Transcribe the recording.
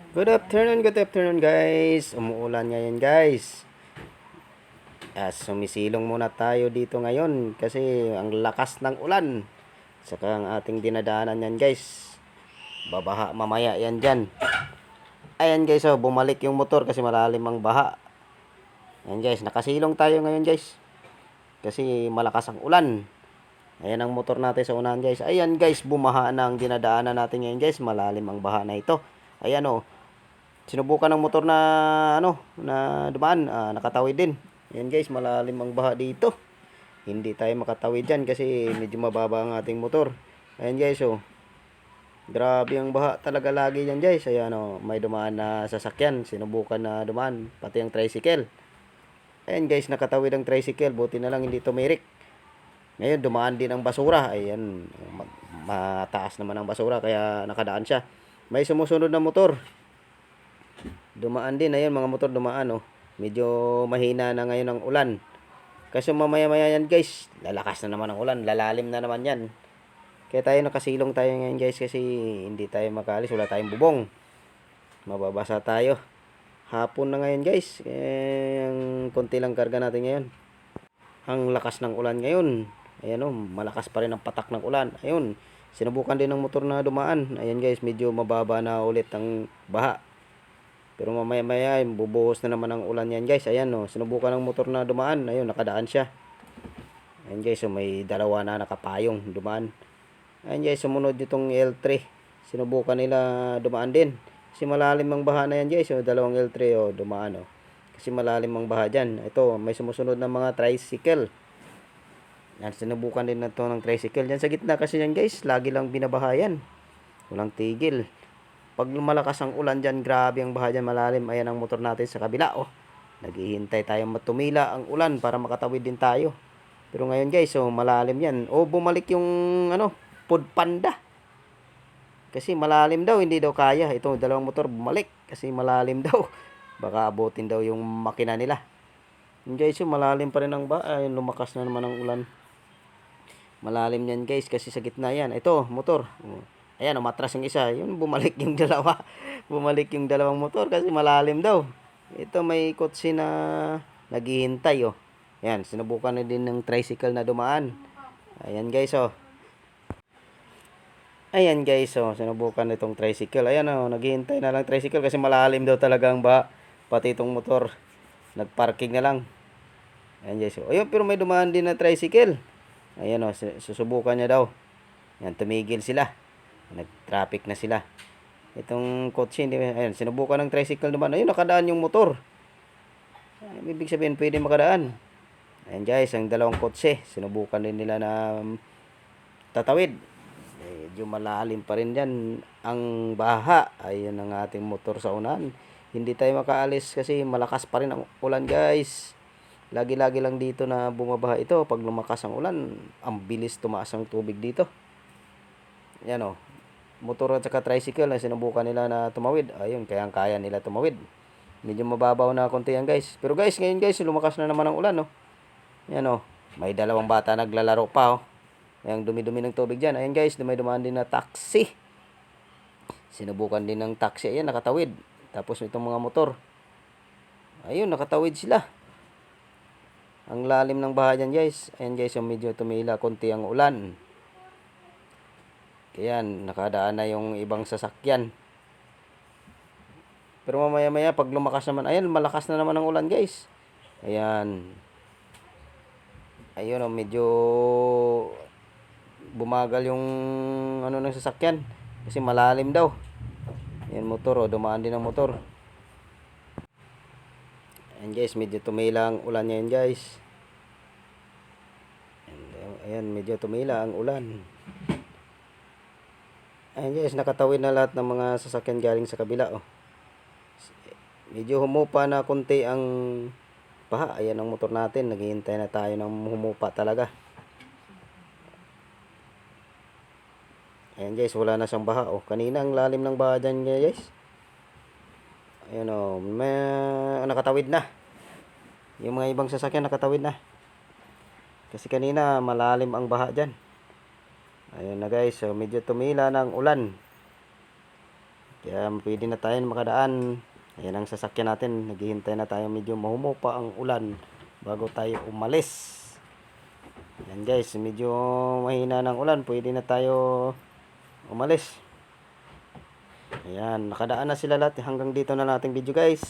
Good afternoon guys. Umuulan ngayon guys. Sumisilong muna tayo dito ngayon kasi ang lakas ng ulan. Saka ang ating dinadaanan yan guys. Babaha mamaya yan dyan. Ayan guys, bumalik yung motor kasi malalim ang baha. Ayan guys, nakasilong tayo ngayon guys. Kasi malakas ang ulan. Ayan ang motor natin sa unahan guys. Ayan guys, bumaha na ang dinadaanan natin ngayon guys. Malalim ang baha na ito. Ayan sinubukan ng motor na dumaan, nakatawid din. Ayan guys, malalim ang baha dito. Hindi tayo makatawid dyan kasi medyo mababa ang ating motor. Ayan guys, grabe ang baha talaga lagi dyan guys. Ayan may dumaan na sasakyan, sinubukan na dumaan, pati ang tricycle. Ayan guys, nakatawid ang tricycle, buti na lang hindi tumirik. Ngayon dumaan din ang basura. Ayan, mataas naman ang basura kaya nakadaan siya. May sumusunod na motor, dumaan din. Ayun, mga motor dumaan medyo mahina na ngayon ang ulan kasi mamaya-maya yan guys, lalakas na naman ang ulan, lalalim na naman yan. Kaya tayo nakasilong tayo ngayon guys kasi hindi tayo makaalis, wala tayong bubong, mababasa tayo. Hapon na ngayon guys, kaya konti lang karga natin ngayon. Ang lakas ng ulan ngayon. Ayan malakas pa rin ang patak ng ulan. Ayun, sinubukan din ng motor na dumaan. Ayan guys, medyo mababa na ulit ang baha. Pero mamaya-maya, bubuhos na naman ang ulan yan guys. Ayan sinubukan ng motor na dumaan. Ayun, nakadaan siya. Ayan guys, may dalawa na nakapayong dumaan. Ayan guys, sumunod itong L3. Sinubukan nila dumaan din. Kasi malalim ang baha na yan guys. Dalawang L3 dumaan Kasi malalim ang baha dyan. Ito, may sumusunod ng mga tricycle. Yan, sinubukan din na ito ng tricycle. Yan sa gitna kasi yan guys, lagi lang binabahayan. Walang tigil. Pag lumalakas ang ulan dyan, grabe ang baha dyan, malalim. Ayan ang motor natin sa kabila naghihintay tayong matumila ang ulan para makatawid din tayo. Pero ngayon guys, malalim yan. Bumalik yung Food Panda. Kasi malalim daw, hindi daw kaya. Ito, dalawang motor bumalik kasi malalim daw. Baka abutin daw yung makina nila. Yun guys, malalim pa rin ang baha. Ayun, lumakas na naman ang ulan. Malalim yan guys kasi sa gitna yan. Ito, motor. Ayan, umatras yung isa. Yun, bumalik yung dalawa. Bumalik yung dalawang motor kasi malalim daw. Ito, may kotse na naghihintay Ayan, sinubukan na din ng tricycle na dumaan. Ayan guys Ayan guys sinubukan itong tricycle. Ayan naghihintay na lang tricycle kasi malalim daw talaga ang baha. Pati itong motor, nagparking na lang. Ayan guys ayun, pero may dumaan din na tricycle. Ayan susubukan niya daw. Ayan, tumigil sila. Nag-traffic na sila. Itong kotse, ayan, sinubukan ng tricycle naman. Ayun, nakadaan yung motor. Ibig sabihin, pwede makadaan. Ayan guys, ang dalawang kotse, sinubukan din nila na tatawid. Medyo malalim pa rin dyan ang baha. Ayan ang ating motor sa unahan. Hindi tayo makaalis kasi malakas pa rin ang ulan guys. Lagi-lagi lang dito na bumabaha ito. Pag lumakas ang ulan, ang bilis tumaas ang tubig dito. Yan motor at saka tricycle na sinubukan nila na tumawid. Ayun, kaya nila tumawid. Medyo mababaw na konti yan guys. Pero guys, ngayon guys, lumakas na naman ang ulan Yan may dalawang bata naglalaro pa Yung dumi-dumi ng tubig dyan. Ayun guys, may dumaan din na taxi. Sinubukan din ng taxi. Ayan, nakatawid. Tapos itong mga motor. Ayun, nakatawid sila. Ang lalim ng baha dyan guys. Ayan guys, medyo tumila konti ang ulan. Ayan, nakadaan na yung ibang sasakyan. Pero mamaya-maya, pag lumakas naman, ayan, malakas na naman ang ulan guys. Ayan. Ayun medyo bumagal yung ng sasakyan. Kasi malalim daw. Ayan, motor dumaan din ang motor. Ayan guys, medyo tumila ang ulan ngayon guys. Ayan, medyo tumila ang ulan. Ayan guys, nakatawid na lahat ng mga sasakyan galing sa kabila Medyo humupa na konti ang baha. Ayan ang motor natin, naghihintay na tayo ng humupa talaga. Ayan guys, wala na siyang baha kanina ang lalim ng baha dyan guys. Ayan may nakatawid na. Yung mga ibang sasakyan nakatawid na. Kasi kanina malalim ang baha dyan. Ayun na guys, medyo tumila ng ulan. Kaya pwede na tayo makadaan. Ayan ang sasakyan natin. Naghihintay na tayo, medyo mahumupa ang ulan bago tayo umalis. Ayan guys, medyo mahina ng ulan. Pwede na tayo umalis. Ayan, nakadaan na sila lahat. Hanggang dito na nating video guys.